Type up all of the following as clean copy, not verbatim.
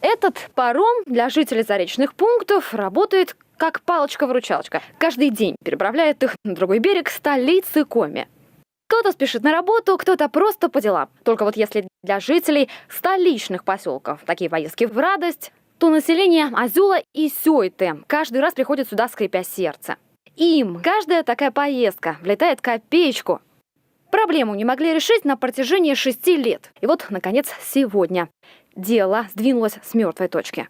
Этот паром для жителей заречных пунктов работает как палочка-выручалочка. Каждый день переправляет их на другой берег столицы Коми. Кто-то спешит на работу, кто-то просто по делам. Только вот если для жителей столичных поселков такие поездки в радость, то население Азёла и Сёйты каждый раз приходит сюда, скрипя сердце. Им каждая такая поездка влетает копеечку. Проблему не могли решить на протяжении 6 лет. И вот, наконец, сегодня дело сдвинулось с мертвой точки.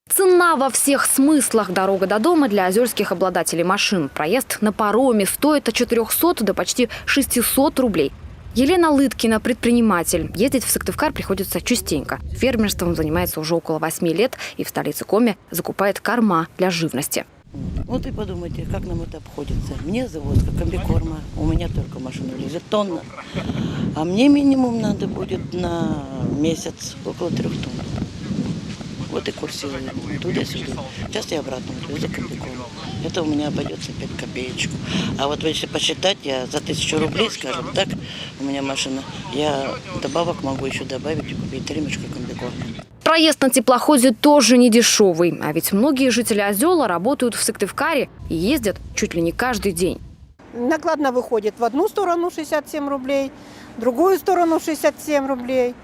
Цена во всех смыслах дорога до дома для озерских обладателей машин. Проезд на пароме стоит от 400 до почти 600 рублей. Елена Лыткина – предприниматель. Ездить в Сыктывкар приходится частенько. Фермерством занимается уже около 8 лет и в столице Коми закупает корма для живности. Вот и подумайте, как нам это обходится. Мне завозка комбикорма, у меня только машина лежит тонна. А мне минимум надо будет на месяц около 3 тонн. Вот и курсирую туда-сюда. Сейчас я обратно за комбикорм. Это у меня обойдется 5 копеечку. А вот если посчитать, я за 1000 рублей, скажем так, у меня машина, я добавок могу еще добавить и купить 3 мешка комбикорма. Проезд на теплоходе тоже не дешевый. А ведь многие жители Азёла работают в Сыктывкаре и ездят чуть ли не каждый день. Накладно выходит в одну сторону 67 рублей, в другую сторону 67 рублей.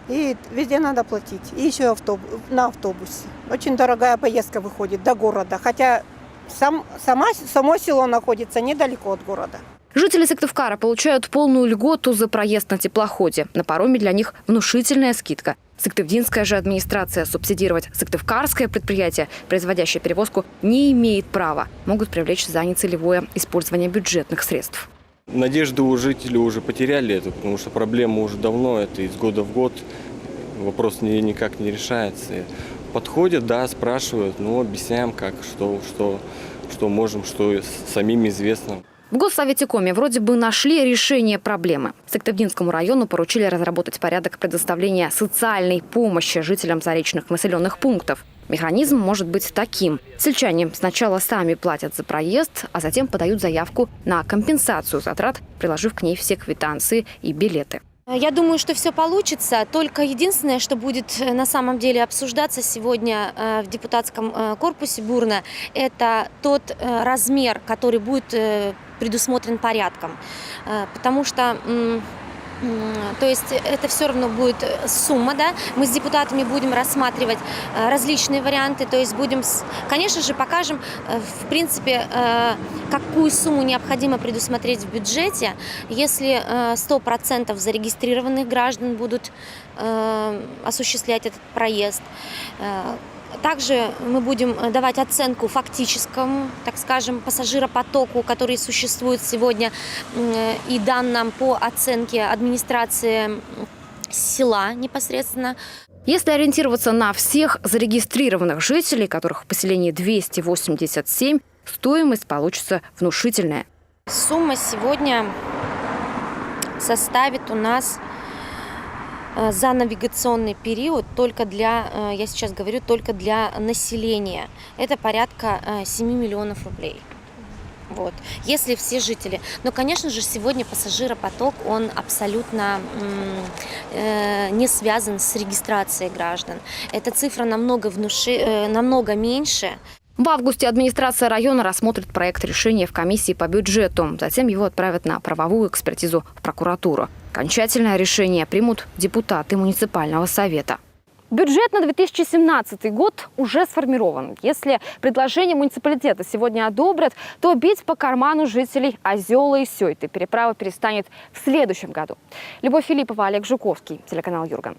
И везде надо платить. И еще на автобусе. Очень дорогая поездка выходит до города. Хотя само село находится недалеко от города. Жители Сыктывкара получают полную льготу за проезд на теплоходе. На пароме для них внушительная скидка. Сыктывдинская же администрация субсидировать сыктывкарское предприятие, производящее перевозку, не имеет права. Могут привлечь за нецелевое использование бюджетных средств. Надежду у жителей уже потеряли эту, потому что проблема уже давно, это из года в год. Вопрос никак не решается. Подходят, да, спрашивают, объясняем, как, что можем, что самим известно. В Госсовете Коми вроде бы нашли решение проблемы. Сыктывдинскому району поручили разработать порядок предоставления социальной помощи жителям заречных населенных пунктов. Механизм может быть таким. Сельчане сначала сами платят за проезд, а затем подают заявку на компенсацию затрат, приложив к ней все квитанции и билеты. Я думаю, что все получится. Только единственное, что будет на самом деле обсуждаться сегодня в депутатском корпусе бурно, это тот размер, который будет предусмотрен порядком. Потому что то есть это все равно будет сумма, да? Мы с депутатами будем рассматривать различные варианты, то есть будем, конечно же, покажем, в принципе, какую сумму необходимо предусмотреть в бюджете, если 100% зарегистрированных граждан будут осуществлять этот проезд. Также мы будем давать оценку фактическому, так скажем, пассажиропотоку, который существует сегодня, и данным по оценке администрации села непосредственно. Если ориентироваться на всех зарегистрированных жителей, которых в поселении 287, стоимость получится внушительная. Сумма сегодня составит у нас за навигационный период только для, я сейчас говорю, только для населения. Это порядка 7 миллионов рублей. Вот. Если все жители. Но, конечно же, сегодня пассажиропоток, он абсолютно не связан с регистрацией граждан. Эта цифра намного меньше. В августе администрация района рассмотрит проект решения в комиссии по бюджету. Затем его отправят на правовую экспертизу в прокуратуру. Окончательное решение примут депутаты муниципального совета. Бюджет на 2017 год уже сформирован. Если предложение муниципалитета сегодня одобрят, то бить по карману жителей Азёла и Сёйты переправа перестанет в следующем году. Любовь Филиппова, Олег Жуковский, телеканал Юрган.